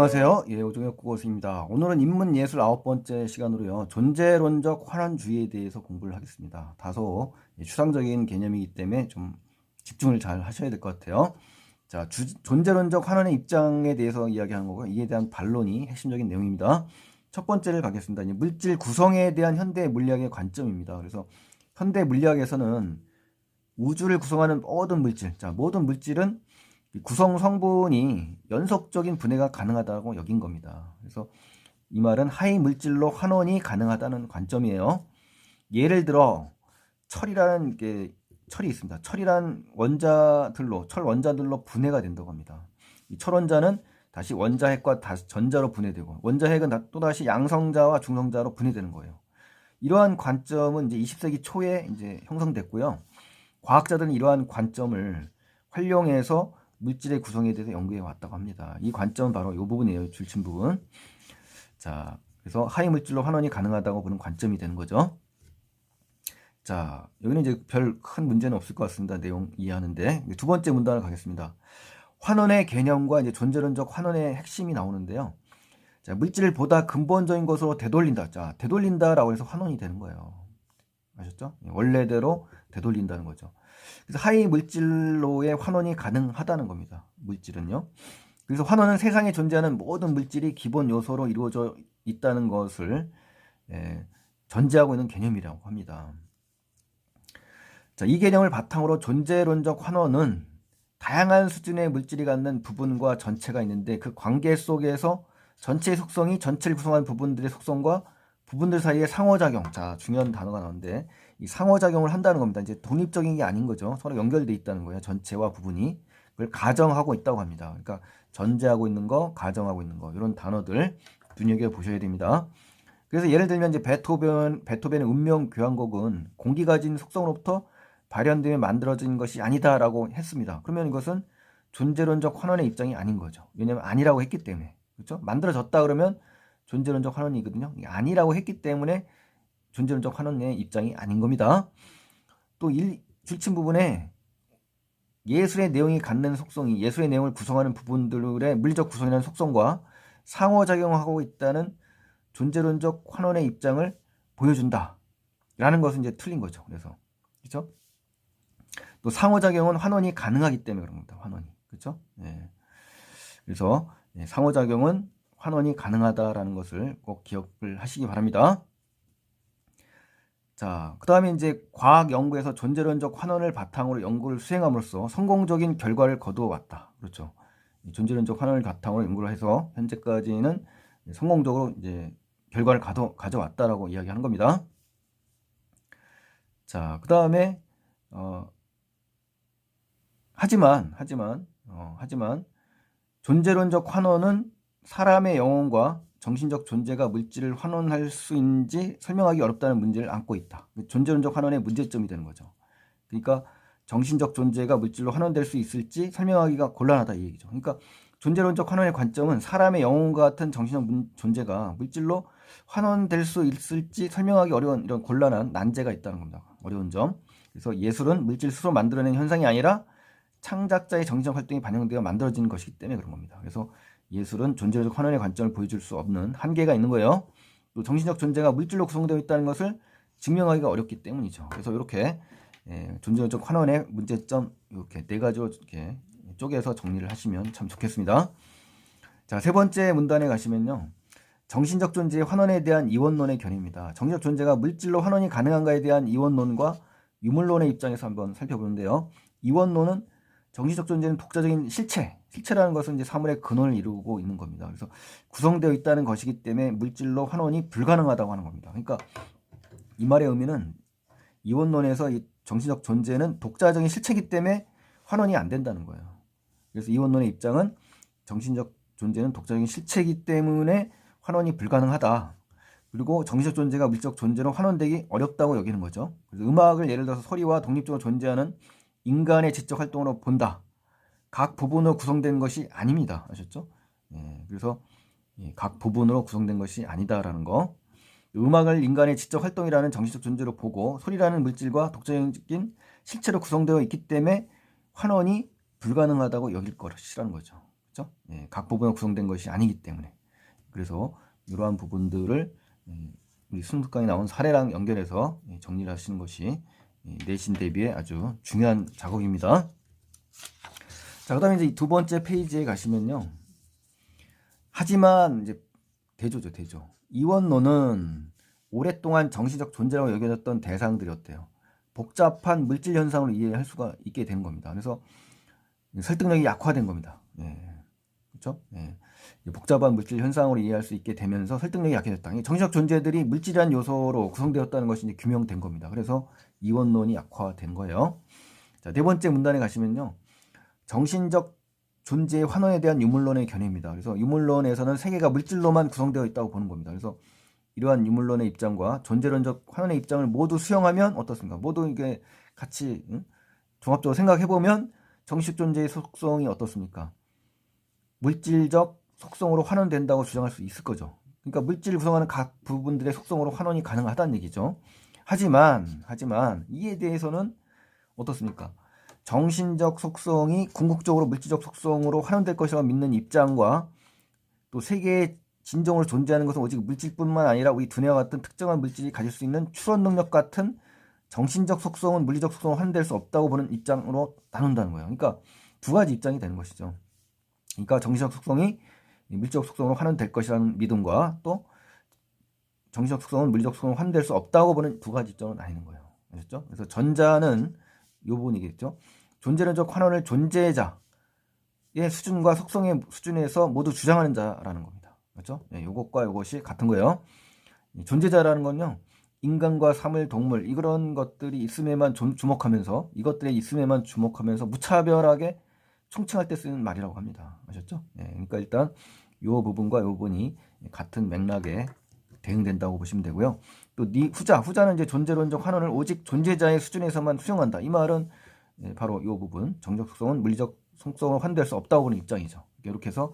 안녕하세요. 오종혁 국어수입니다. 오늘은 인문예술 9번째 시간으로요. 존재론적 환원주의에 대해서 공부를 하겠습니다. 다소 추상적인 개념이기 때문에 좀 집중을 잘 하셔야 될 것 같아요. 자, 존재론적 환원의 입장에 대해서 이야기하는 거고요. 이에 대한 반론이 핵심적인 내용입니다. 첫 번째를 가겠습니다. 물질 구성에 대한 현대 물리학의 관점입니다. 그래서 현대 물리학에서는 우주를 구성하는 모든 물질, 모든 물질은 구성 성분이 연속적인 분해가 가능하다고 여긴 겁니다. 그래서 이 말은 하위 물질로 환원이 가능하다는 관점이에요. 예를 들어 철이라는 철이 있습니다. 철이란 철 원자들로 분해가 된다고 합니다. 이 철 원자는 다시 원자핵과 다시 전자로 분해되고 원자핵은 또다시 양성자와 중성자로 분해되는 거예요. 이러한 관점은 이제 20세기 초에 이제 형성됐고요. 과학자들은 이러한 관점을 활용해서 물질의 구성에 대해서 연구해 왔다고 합니다. 이 관점은 바로 이 부분이에요. 줄친 부분. 자, 그래서 하위 물질로 환원이 가능하다고 보는 관점이 되는 거죠. 자, 여기는 이제 별 큰 문제는 없을 것 같습니다. 내용 이해하는데. 두 번째 문단을 가겠습니다. 환원의 개념과 이제 존재론적 환원의 핵심이 나오는데요. 자, 물질을 보다 근본적인 것으로 되돌린다. 자, 되돌린다라고 해서 환원이 되는 거예요. 아셨죠? 원래대로 되돌린다는 거죠. 그래서 하위 물질로의 환원이 가능하다는 겁니다. 물질은요. 그래서 환원은 세상에 존재하는 모든 물질이 기본 요소로 이루어져 있다는 것을 전제하고 있는 개념이라고 합니다. 자, 이 개념을 바탕으로 존재론적 환원은 다양한 수준의 물질이 갖는 부분과 전체가 있는데 그 관계 속에서 전체의 속성이 전체를 구성하는 부분들의 속성과 부분들 사이의 상호작용. 자, 중요한 단어가 나오는데 이 상호작용을 한다는 겁니다. 이제 독립적인 게 아닌 거죠. 서로 연결되어 있다는 거예요. 전체와 부분이. 그걸 가정하고 있다고 합니다. 그러니까 전제하고 있는 거, 가정하고 있는 거 이런 단어들 눈여겨보셔야 됩니다. 그래서 예를 들면 이제 베토벤의 운명 교향곡은 공기가 가진 속성으로부터 발현되며 만들어진 것이 아니다라고 했습니다. 그러면 이것은 존재론적 환원의 입장이 아닌 거죠. 왜냐하면 아니라고 했기 때문에. 그렇죠? 만들어졌다 그러면 존재론적 환원이거든요. 아니라고 했기 때문에 존재론적 환원의 입장이 아닌 겁니다. 또 줄친 부분에 예술의 내용이 갖는 속성이 예술의 내용을 구성하는 부분들의 물리적 구성이라는 속성과 상호작용하고 있다는 존재론적 환원의 입장을 보여준다. 라는 것은 이제 틀린 거죠. 그래서 그렇죠? 또 상호작용은 환원이 가능하기 때문에 그런 겁니다. 환원이. 그렇죠? 네. 그래서 상호작용은 환원이 가능하다라는 것을 꼭 기억을 하시기 바랍니다. 자, 그 다음에 이제 과학 연구에서 존재론적 환원을 바탕으로 연구를 수행함으로써 성공적인 결과를 거두어 왔다. 그렇죠. 존재론적 환원을 바탕으로 연구를 해서 현재까지는 성공적으로 이제 결과를 가져왔다라고 이야기하는 겁니다. 자, 그 다음에 하지만 존재론적 환원은 사람의 영혼과 정신적 존재가 물질을 환원할 수 있는지 설명하기 어렵다는 문제를 안고 있다. 존재론적 환원의 문제점이 되는 거죠. 그러니까 정신적 존재가 물질로 환원될 수 있을지 설명하기가 곤란하다 이 얘기죠. 그러니까 존재론적 환원의 관점은 사람의 영혼과 같은 정신적 존재가 물질로 환원될 수 있을지 설명하기 어려운 이런 곤란한 난제가 있다는 겁니다. 어려운 점. 그래서 예술은 물질 스스로 만들어낸 현상이 아니라 창작자의 정신적 활동이 반영되어 만들어진 것이기 때문에 그런 겁니다. 그래서 예술은 존재적 환원의 관점을 보여줄 수 없는 한계가 있는 거예요. 또 정신적 존재가 물질로 구성되어 있다는 것을 증명하기가 어렵기 때문이죠. 그래서 이렇게 존재적 환원의 문제점 이렇게 네 가지로 이렇게 쪼개서 정리를 하시면 참 좋겠습니다. 자, 세 번째 문단에 가시면요. 정신적 존재의 환원에 대한 이원론의 견해입니다. 정신적 존재가 물질로 환원이 가능한가에 대한 이원론과 유물론의 입장에서 한번 살펴보는데요. 이원론은 정신적 존재는 독자적인 실체라는 것은 이제 사물의 근원을 이루고 있는 겁니다. 그래서 구성되어 있다는 것이기 때문에 물질로 환원이 불가능하다고 하는 겁니다. 그러니까 이 말의 의미는 이원론에서 이 정신적 존재는 독자적인 실체이기 때문에 환원이 안 된다는 거예요. 그래서 이원론의 입장은 정신적 존재는 독자적인 실체이기 때문에 환원이 불가능하다. 그리고 정신적 존재가 물질적 존재로 환원되기 어렵다고 여기는 거죠. 그래서 음악을 예를 들어서 소리와 독립적으로 존재하는 인간의 지적 활동으로 본다. 각 부분으로 구성된 것이 아닙니다. 아셨죠? 그래서 각 부분으로 구성된 것이 아니다라는 거. 음악을 인간의 지적 활동이라는 정신적 존재로 보고 소리라는 물질과 독자적인 실체로 구성되어 있기 때문에 환원이 불가능하다고 여길 것이라는 거죠. 그렇죠? 예, 각 부분으로 구성된 것이 아니기 때문에. 그래서 이러한 부분들을 우리 순특강에 나온 사례랑 연결해서 정리를 하시는 것이 내신 대비에 아주 중요한 작업입니다. 자, 그다음에 이제 두 번째 페이지에 가시면요. 하지만 이제 대조죠, 대조. 이원론은 오랫동안 정신적 존재라고 여겨졌던 대상들이 어때요? 복잡한 물질 현상으로 이해할 수가 있게 되는 겁니다. 그래서 설득력이 약화된 겁니다. 예. 그렇죠? 예. 복잡한 물질 현상으로 이해할 수 있게 되면서 설득력이 약해졌다. 정신적 존재들이 물질이란 요소로 구성되었다는 것이 이제 규명된 겁니다. 그래서 이원론이 약화된 거예요. 자, 네 번째 문단에 가시면요. 정신적 존재의 환원에 대한 유물론의 견해입니다. 그래서 유물론에서는 세계가 물질로만 구성되어 있다고 보는 겁니다. 그래서 이러한 유물론의 입장과 존재론적 환원의 입장을 모두 수용하면 어떻습니까? 모두 이게 같이 종합적으로 생각해보면 정식 존재의 속성이 어떻습니까? 물질적 속성으로 환원된다고 주장할 수 있을 거죠. 그러니까 물질을 구성하는 각 부분들의 속성으로 환원이 가능하다는 얘기죠. 하지만 이에 대해서는 어떻습니까? 정신적 속성이 궁극적으로 물질적 속성으로 환원될 것이라고 믿는 입장과 또 세계의 진정으로 존재하는 것은 오직 물질뿐만 아니라 우리 두뇌와 같은 특정한 물질이 가질 수 있는 추론 능력 같은 정신적 속성은 물리적 속성으로 환원될 수 없다고 보는 입장으로 나눈다는 거예요. 그러니까 두 가지 입장이 되는 것이죠. 그러니까 정신적 속성이 물리적 속성으로 환원될 것이라는 믿음과 또 정신적 속성은 물리적 속성으로 환원될 수 없다고 보는 두 가지 입장으로 나뉘는 거예요. 아셨죠? 그래서 전자는 이 부분이겠죠. 존재론적 환원을 존재자의 수준과 속성의 수준에서 모두 주장하는 자라는 겁니다. 그렇죠? 네, 이것과 이것이 같은 거예요. 존재자라는 건요. 인간과 사물, 동물 이런 것들이 있음에만 주목하면서 이것들의 있음에만 주목하면서 무차별하게 총칭할 때 쓰는 말이라고 합니다. 아셨죠? 네, 그러니까 일단 이 부분과 이 부분이 같은 맥락에 대응된다고 보시면 되고요. 또 후자는 이제 존재론적 환원을 오직 존재자의 수준에서만 수용한다. 이 말은 바로 이 부분 정적 속성은 물리적 속성으로 환원될 수 없다고 보는 입장이죠. 이렇게 해서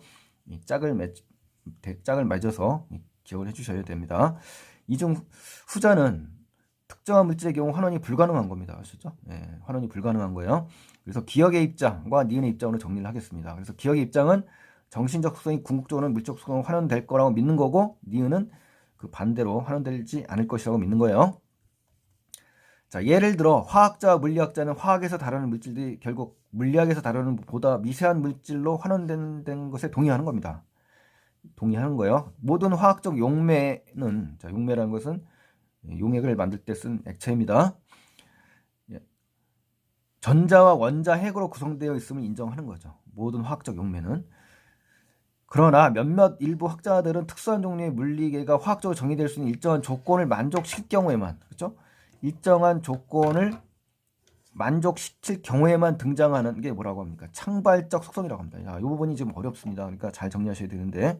짝을 맺어서 기억을 해주셔야 됩니다. 이중 후자는 특정한 물질의 경우 환원이 불가능한 겁니다. 아시죠? 예, 환원이 불가능한 거예요. 그래서 기억의 입장과 니은의 입장으로 정리를 하겠습니다. 그래서 기억의 입장은 정신적 속성이 궁극적으로는 물적 속성으로 환원될 거라고 믿는 거고 니은은 그 반대로 환원되지 않을 것이라고 믿는 거예요. 자, 예를 들어 화학자와 물리학자는 화학에서 다루는 물질들이 결국 물리학에서 다루는 보다 미세한 물질로 환원된 것에 동의하는 겁니다. 동의하는 거예요. 모든 화학적 용매는 용매라는 것은 용액을 만들 때 쓴 액체입니다. 전자와 원자 핵으로 구성되어 있음을 인정하는 거죠. 모든 화학적 용매는. 그러나 몇몇 일부 학자들은 특수한 종류의 물리계가 화학적으로 정의될 수 있는 일정한 조건을 만족시킬 경우에만, 그렇죠? 일정한 조건을 만족시킬 경우에만 등장하는 게 뭐라고 합니까? 창발적 속성이라고 합니다. 자, 이 부분이 좀 어렵습니다. 그러니까 잘 정리하셔야 되는데,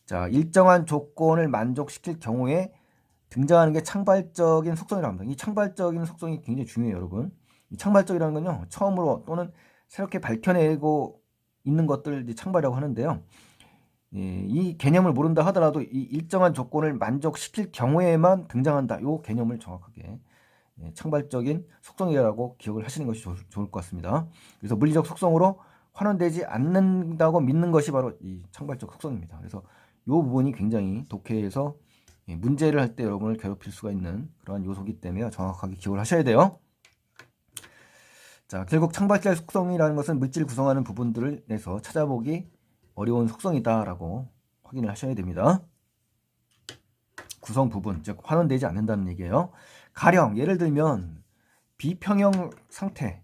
자, 일정한 조건을 만족시킬 경우에 등장하는 게 창발적인 속성이라고 합니다. 이 창발적인 속성이 굉장히 중요해요, 여러분. 이 창발적이라는 건요, 처음으로 또는 새롭게 밝혀내고 있는 것들 창발이라고 하는데요. 이 개념을 모른다 하더라도 이 일정한 조건을 만족시킬 경우에만 등장한다. 이 개념을 정확하게 창발적인 속성이라고 기억을 하시는 것이 좋을 것 같습니다. 그래서 물리적 속성으로 환원되지 않는다고 믿는 것이 바로 이 창발적 속성입니다. 그래서 이 부분이 굉장히 독해에서 문제를 할 때 여러분을 괴롭힐 수가 있는 그러한 요소이기 때문에 정확하게 기억을 하셔야 돼요. 자, 결국 창발적 속성이라는 것은 물질을 구성하는 부분들을 내서 찾아보기 어려운 속성이다라고 확인을 하셔야 됩니다. 구성 부분, 즉 환원되지 않는다는 얘기예요. 가령 예를 들면 비평형 상태,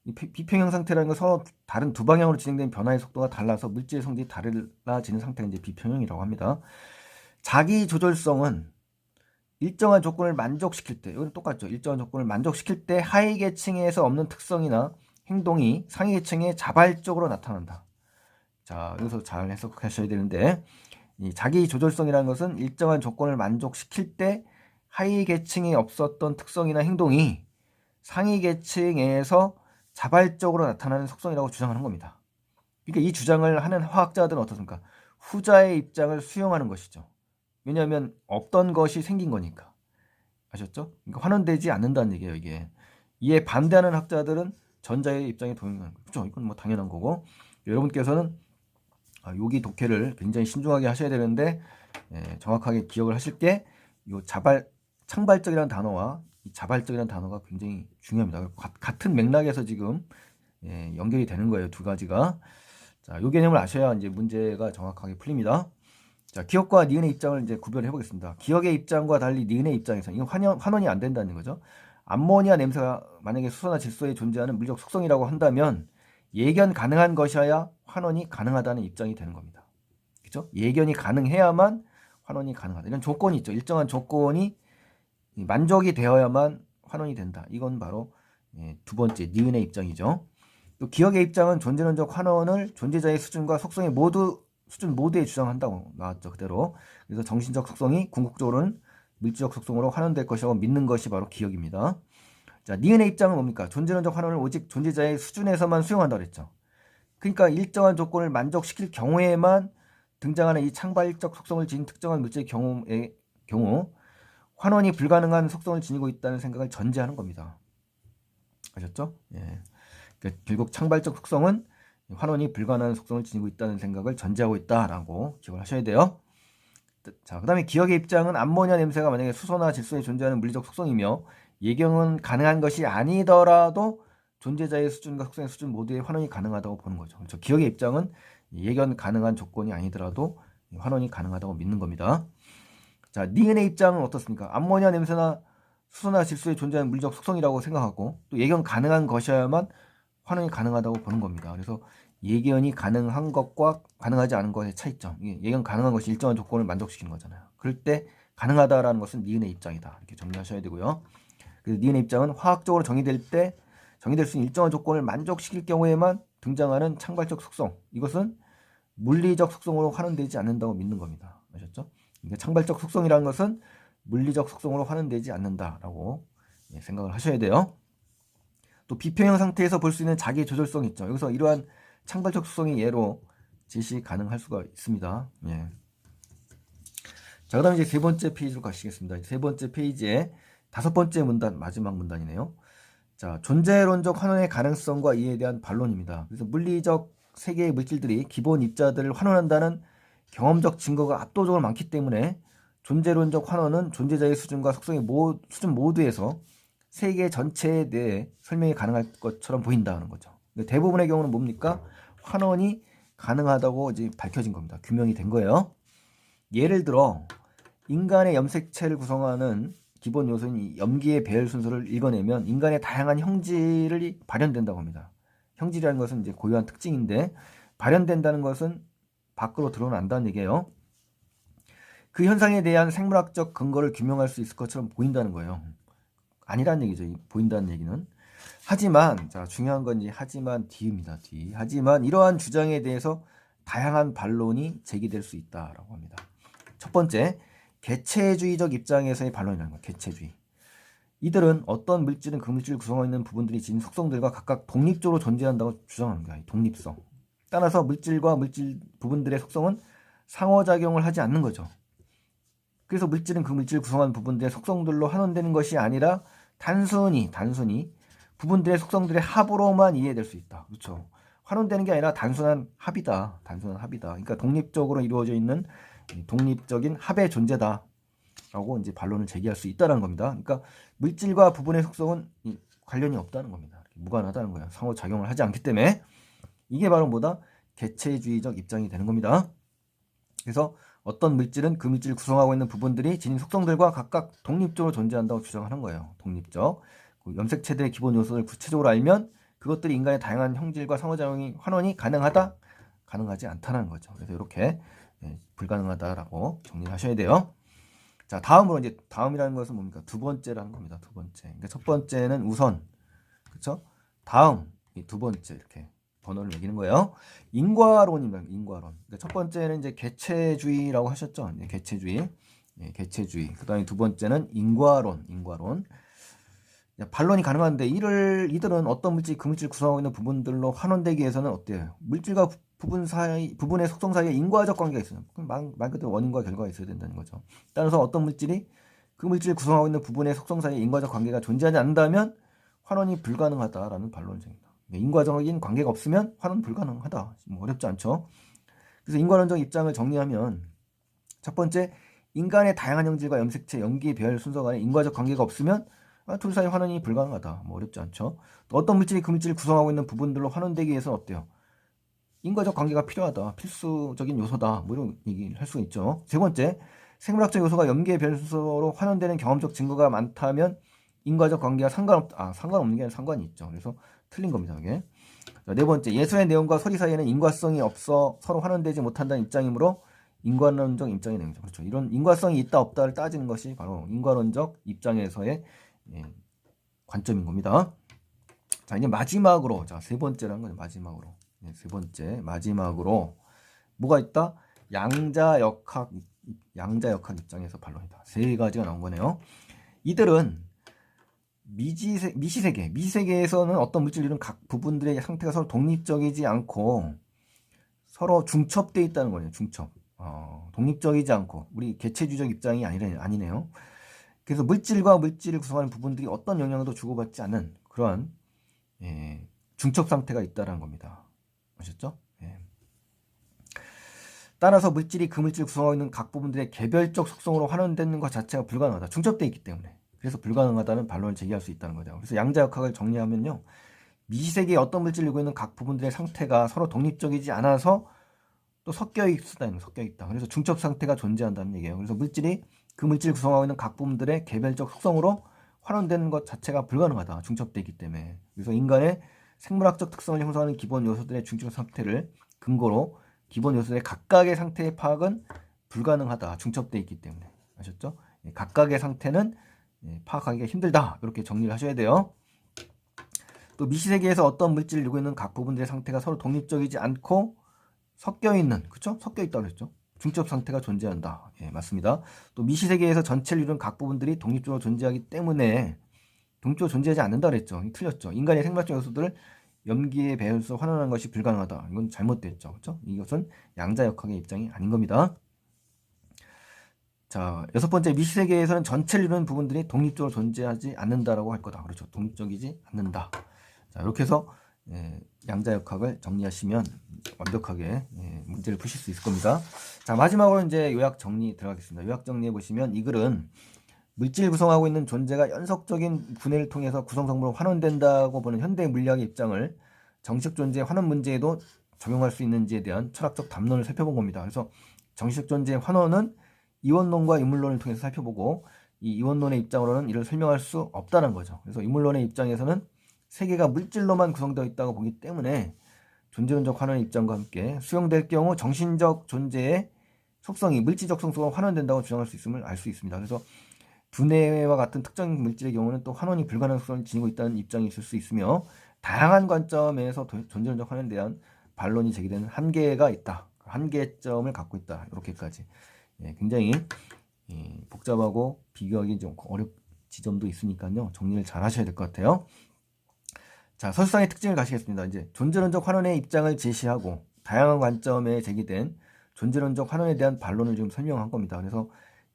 이 비평형 상태라는 건 서로 다른 두 방향으로 진행된 변화의 속도가 달라서 물질의 성질이 달라지는 상태가 이제 비평형이라고 합니다. 자기 조절성은 일정한 조건을 만족시킬 때, 이건 똑같죠. 일정한 조건을 만족시킬 때 하위 계층에서 없는 특성이나 행동이 상위 계층에 자발적으로 나타난다. 자, 여기서 잘 해석하셔야 되는데, 이 자기 조절성이라는 것은 일정한 조건을 만족시킬 때 하위 계층에 없었던 특성이나 행동이 상위 계층에서 자발적으로 나타나는 속성이라고 주장하는 겁니다. 그러니까 이 주장을 하는 화학자들은 어떻습니까? 후자의 입장을 수용하는 것이죠. 왜냐하면 없던 것이 생긴 거니까. 아셨죠? 그러니까 환원되지 않는다는 얘기예요, 이게. 이에 반대하는 학자들은 전자의 입장에 동의하는 거죠. 그렇죠? 이건 뭐 당연한 거고. 여러분께서는 여기 독해를 굉장히 신중하게 하셔야 되는데 정확하게 기억을 하실 게 요 창발적이라는 단어와 이 자발적이라는 단어가 굉장히 중요합니다. 같은 맥락에서 지금 연결이 되는 거예요. 두 가지가. 자, 요 개념을 아셔야 이제 문제가 정확하게 풀립니다. 자, 기억과 니은의 입장을 이제 구별해 보겠습니다. 기억의 입장과 달리 니은의 입장에서 이건 환원이 안 된다는 거죠. 암모니아 냄새가 만약에 수소나 질소에 존재하는 물리적 속성이라고 한다면 예견 가능한 것이어야 환원이 가능하다는 입장이 되는 겁니다. 그렇죠? 예견이 가능해야만 환원이 가능하다. 이런 조건이 있죠. 일정한 조건이 만족이 되어야만 환원이 된다. 이건 바로 두 번째 니은의 입장이죠. 또 기억의 입장은 존재론적 환원을 존재자의 수준과 속성의 수준 모두에 주장한다고 나왔죠. 그대로. 그래서 정신적 속성이 궁극적으로는 물질적 속성으로 환원될 것이라고 믿는 것이 바로 기억입니다. 자, 니은의 입장은 뭡니까? 존재론적 환원을 오직 존재자의 수준에서만 수용한다고 그랬죠. 그러니까 일정한 조건을 만족시킬 경우에만 등장하는 이 창발적 속성을 지닌 특정한 물질의 경우 환원이 불가능한 속성을 지니고 있다는 생각을 전제하는 겁니다. 아셨죠? 예. 그러니까 결국 창발적 속성은 환원이 불가능한 속성을 지니고 있다는 생각을 전제하고 있다라고 기억을 하셔야 돼요. 자, 그 다음에 기억의 입장은 암모니아 냄새가 만약에 수소나 질소에 존재하는 물리적 속성이며 예견은 가능한 것이 아니더라도 존재자의 수준과 속성의 수준 모두에 환원이 가능하다고 보는 거죠. 그렇죠? 기억의 입장은 예견 가능한 조건이 아니더라도 환원이 가능하다고 믿는 겁니다. 자, 니은의 입장은 어떻습니까? 암모니아 냄새나 수소나 질소에 존재하는 물리적 속성이라고 생각하고 또 예견 가능한 것이어야만 환원이 가능하다고 보는 겁니다. 그래서 예견이 가능한 것과 가능하지 않은 것의 차이점. 예견 가능한 것이 일정한 조건을 만족시키는 거잖아요. 그럴 때 가능하다라는 것은 니은의 입장이다. 이렇게 정리하셔야 되고요. 그래서 니은의 입장은 화학적으로 정의될 수 있는 일정한 조건을 만족시킬 경우에만 등장하는 창발적 속성. 이것은 물리적 속성으로 환원되지 않는다고 믿는 겁니다. 아셨죠? 그러니까 창발적 속성이라는 것은 물리적 속성으로 환원되지 않는다라고 생각을 하셔야 돼요. 또 비평형 상태에서 볼 수 있는 자기 조절성이 있죠. 여기서 이러한 창발적 속성이 예로 제시 가능할 수가 있습니다. 예. 자, 그 다음에 이제 세 번째 페이지로 가시겠습니다. 세 번째 페이지에 다섯 번째 문단, 마지막 문단이네요. 자, 존재론적 환원의 가능성과 이에 대한 반론입니다. 그래서 물리적 세계의 물질들이 기본 입자들을 환원한다는 경험적 증거가 압도적으로 많기 때문에 존재론적 환원은 존재자의 수준과 속성의 수준 모두에서 세계 전체에 대해 설명이 가능할 것처럼 보인다는 거죠. 대부분의 경우는 뭡니까? 환원이 가능하다고 이제 밝혀진 겁니다. 규명이 된 거예요. 예를 들어 인간의 염색체를 구성하는 기본 요소인 이 염기의 배열 순서를 읽어내면 인간의 다양한 형질이 발현된다고 합니다. 형질이라는 것은 이제 고유한 특징인데 발현된다는 것은 밖으로 드러난다는 얘기예요. 그 현상에 대한 생물학적 근거를 규명할 수 있을 것처럼 보인다는 거예요. 아니라는 얘기죠. 보인다는 얘기는. 하지만 자, 중요한 건 하지만 뒤입니다. 뒤. 하지만 이러한 주장에 대해서 다양한 반론이 제기될 수 있다라고 합니다. 첫 번째, 개체주의적 입장에서의 반론이라는 거예요. 개체주의. 이들은 어떤 물질은 그 물질을 구성하고 있는 부분들이 지닌 속성들과 각각 독립적으로 존재한다고 주장하는 거예요. 독립성. 따라서 물질과 물질 부분들의 속성은 상호작용을 하지 않는 거죠. 그래서 물질은 그 물질을 구성하는 부분들의 속성들로 환원되는 것이 아니라 단순히 부분들의 속성들의 합으로만 이해될 수 있다. 그렇죠. 환원되는 게 아니라 단순한 합이다. 그러니까 독립적으로 이루어져 있는 독립적인 합의 존재다. 라고 이제 반론을 제기할 수 있다는 겁니다. 그러니까 물질과 부분의 속성은 관련이 없다는 겁니다. 무관하다는 거예요. 상호작용을 하지 않기 때문에. 이게 바로 뭐다? 개체주의적 입장이 되는 겁니다. 그래서 어떤 물질은 그 물질을 구성하고 있는 부분들이 지닌 속성들과 각각 독립적으로 존재한다고 주장하는 거예요. 독립적. 염색체들의 기본 요소를 구체적으로 알면 그것들이 인간의 다양한 형질과 상호작용이 환원이 가능하다? 가능하지 않다는 거죠. 그래서 이렇게 불가능하다라고 정리를 하셔야 돼요. 자, 다음으로 이제 다음이라는 것은 뭡니까? 두 번째라는 겁니다. 두 번째. 그러니까 첫 번째는 우선, 그렇죠? 다음, 두 번째 이렇게 번호를 매기는 거예요. 인과론입니다. 인과론. 그러니까 첫 번째는 이제 개체주의라고 하셨죠? 개체주의. 개체주의. 그다음에 두 번째는 인과론. 반론이 가능한데 이들은 어떤 물질이 그 물질을 구성하고 있는 부분들로 환원되기 위해서는 어때요? 물질과 부분의 속성 사이에 인과적 관계가 있어요. 말 그대로 원인과 결과가 있어야 된다는 거죠. 따라서 어떤 물질이 그 물질을 구성하고 있는 부분의 속성 사이에 인과적 관계가 존재하지 않는다면 환원이 불가능하다라는 반론을 제기합니다. 인과적인 관계가 없으면 환원 불가능하다. 어렵지 않죠. 그래서 인과론적 입장을 정리하면 첫 번째, 인간의 다양한 형질과 염색체, 염기, 배열 순서 간에 인과적 관계가 없으면 둘 사이 환원이 불가능하다. 뭐 어렵지 않죠. 또 어떤 물질이 그 물질을 구성하고 있는 부분들로 환원되기 위해서는 어때요? 인과적 관계가 필요하다. 필수적인 요소다. 뭐 이런 얘기를 할 수가 있죠. 세 번째, 생물학적 요소가 염기의 변수로 환원되는 경험적 증거가 많다면 인과적 관계와 상관없는 게 아니라 상관이 있죠. 그래서 틀린 겁니다. 이게. 자, 네 번째, 예술의 내용과 소리 사이에는 인과성이 없어 서로 환원되지 못한다는 입장이므로 인과론적 입장이 되는 거죠. 그렇죠. 이런 인과성이 있다 없다를 따지는 것이 바로 인과론적 입장에서의 관점인 겁니다. 자, 이제 마지막으로, 자, 세 번째라는 거죠. 마지막으로. 세 번째, 마지막으로 뭐가 있다? 양자역학 입장에서 반론이다. 세 가지가 나온 거네요. 이들은 미시세계에서는 어떤 물질들은 각 부분들의 상태가 서로 독립적이지 않고 서로 중첩되어 있다는 거예요. 중첩. 독립적이지 않고 우리 개체주의적 입장이 아니네요. 그래서 물질과 물질을 구성하는 부분들이 어떤 영향도 주고받지 않는 그러한 중첩 상태가 있다는 겁니다. 아셨죠? 예. 따라서 물질이 그 물질을 구성하고 있는 각 부분들의 개별적 속성으로 환원되는 것 자체가 불가능하다. 중첩되어 있기 때문에. 그래서 불가능하다는 반론을 제기할 수 있다는 거죠. 그래서 양자역학을 정리하면요. 미시세계의 어떤 물질을 이루고 있는 각 부분들의 상태가 서로 독립적이지 않아서 또 섞여 있다. 그래서 중첩 상태가 존재한다는 얘기예요. 그래서 물질이 그 물질을 구성하고 있는 각 부분들의 개별적 속성으로 환원되는 것 자체가 불가능하다. 중첩되기 때문에. 그래서 인간의 생물학적 특성을 형성하는 기본 요소들의 중첩 상태를 근거로 기본 요소들의 각각의 상태의 파악은 불가능하다. 중첩되어 있기 때문에. 아셨죠? 각각의 상태는 파악하기가 힘들다. 이렇게 정리를 하셔야 돼요. 또 미시세계에서 어떤 물질을 이루고 있는 각 부분들의 상태가 서로 독립적이지 않고 섞여 있는, 그쵸? 섞여 있다고 그랬죠. 중첩 상태가 존재한다. 예, 맞습니다. 또 미시세계에서 전체를 이루는 각 부분들이 독립적으로 존재하기 때문에 독립적으로 존재하지 않는다 그랬죠. 틀렸죠. 인간의 생물학적 요소들을 염기의 배열수로 환원하는 것이 불가능하다. 이건 잘못됐죠. 그렇죠? 이것은 양자역학의 입장이 아닌 겁니다. 자, 여섯 번째, 미시세계에서는 전체를 이루는 부분들이 독립적으로 존재하지 않는다라고 할 거다. 그렇죠. 독립적이지 않는다. 자, 이렇게 해서 양자역학을 정리하시면 완벽하게 문제를 푸실 수 있을 겁니다. 자, 마지막으로 이제 요약 정리 들어가겠습니다. 요약 정리해 보시면 이 글은 물질 구성하고 있는 존재가 연속적인 분해를 통해서 구성성분으로 환원된다고 보는 현대 물리학의 입장을 정식 존재 환원 문제에도 적용할 수 있는지에 대한 철학적 담론을 살펴본 겁니다. 그래서 정식 존재의 환원은 이원론과 인물론을 통해서 살펴보고 이 이원론의 입장으로는 이를 설명할 수 없다는 거죠. 그래서 인물론의 입장에서는 세계가 물질로만 구성되어 있다고 보기 때문에 존재론적 환원의 입장과 함께 수용될 경우 정신적 존재의 속성이 물질적 속성으로 환원된다고 주장할 수 있음을 알 수 있습니다. 그래서 분해와 같은 특정 물질의 경우는 또 환원이 불가능한 속성을 지니고 있다는 입장이 있을 수 있으며 다양한 관점에서 존재론적 환원에 대한 반론이 제기되는 한계가 있다. 한계점을 갖고 있다. 이렇게까지 굉장히 복잡하고 비교하기 좀 어렵 지점도 있으니까요. 정리를 잘 하셔야 될 것 같아요. 자, 서술상의 특징을 가시겠습니다. 이제 존재론적 환원의 입장을 제시하고 다양한 관점에 제기된 존재론적 환원에 대한 반론을 좀 설명한 겁니다. 그래서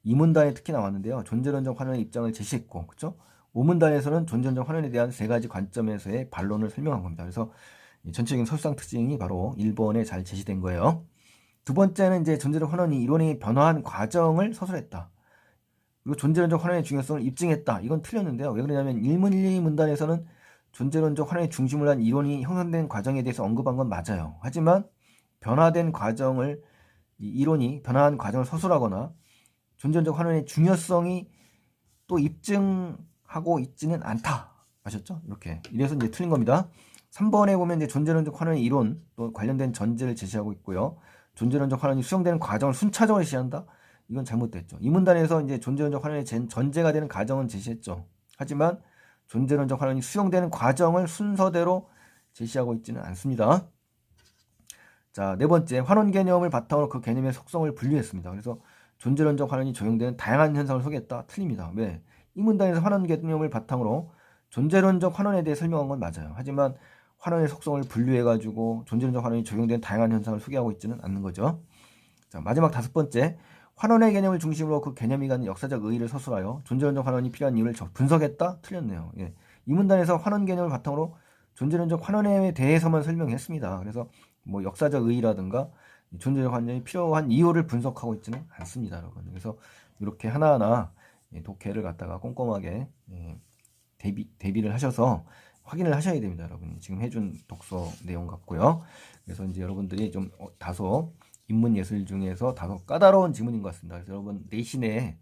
2문단에 특히 나왔는데요. 존재론적 환원의 입장을 제시했고, 그렇죠? 5문단에서는 존재론적 환원에 대한 세 가지 관점에서의 반론을 설명한 겁니다. 그래서 전체적인 서술상 특징이 바로 1번에 잘 제시된 거예요. 두 번째는 이제 존재론적 환원이 이론이 변화한 과정을 서술했다. 그리고 존재론적 환원의 중요성을 입증했다. 이건 틀렸는데요. 왜 그러냐면 1문 1, 2문단에서는 존재론적 환원의 중심을 한 이론이 형성된 과정에 대해서 언급한 건 맞아요. 하지만 변화된 과정을 이론이 변화한 과정을 서술하거나 존재론적 환원의 중요성이 또 입증하고 있지는 않다. 아셨죠? 이렇게. 이래서 이제 틀린 겁니다. 3번에 보면 이제 존재론적 환원의 이론 또 관련된 전제를 제시하고 있고요. 존재론적 환원이 수용되는 과정을 순차적으로 제시한다. 이건 잘못됐죠. 이 문단에서 이제 존재론적 환원의 전제가 되는 과정은 제시했죠. 하지만 존재론적 환원이 수용되는 과정을 순서대로 제시하고 있지는 않습니다. 자, 네 번째, 환원 개념을 바탕으로 그 개념의 속성을 분류했습니다. 그래서 존재론적 환원이 적용되는 다양한 현상을 소개했다. 틀립니다. 왜? 이 문단에서 환원 개념을 바탕으로 존재론적 환원에 대해 설명한 건 맞아요. 하지만 환원의 속성을 분류해가지고 존재론적 환원이 적용되는 다양한 현상을 소개하고 있지는 않는 거죠. 자, 마지막 다섯 번째, 환원의 개념을 중심으로 그 개념이 갖는 역사적 의의를 서술하여 존재론적 환원이 필요한 이유를 분석했다? 틀렸네요. 예. 이 문단에서 환원 개념을 바탕으로 존재론적 환원에 대해서만 설명했습니다. 그래서 뭐 역사적 의의라든가 존재적 환경이 필요한 이유를 분석하고 있지는 않습니다, 여러분. 그래서 이렇게 하나하나 독해를 갖다가 꼼꼼하게 대비를 하셔서 확인을 하셔야 됩니다, 여러분. 지금 해준 독서 내용 같고요. 그래서 이제 여러분들이 좀 다소 인문 예술 중에서 다소 까다로운 지문인 것 같습니다. 그래서 여러분 내신에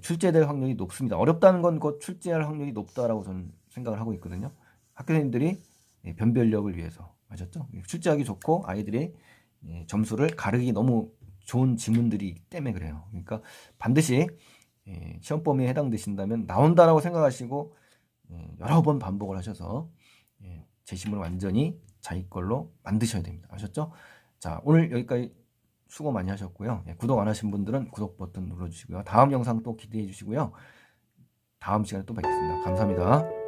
출제될 확률이 높습니다. 어렵다는 건 곧 출제할 확률이 높다라고 저는 생각을 하고 있거든요. 학교생들이 변별력을 위해서, 아셨죠? 출제하기 좋고 아이들이 점수를 가르기 너무 좋은 지문들이 때문에 그래요. 그러니까 반드시 시험 범위에 해당되신다면 나온다라고 생각하시고 여러 번 반복을 하셔서 제시문을 완전히 자기 걸로 만드셔야 됩니다. 아셨죠? 자, 오늘 여기까지 수고 많이 하셨고요. 구독 안 하신 분들은 구독 버튼 눌러주시고요. 다음 영상 또 기대해 주시고요. 다음 시간에 또 뵙겠습니다. 감사합니다.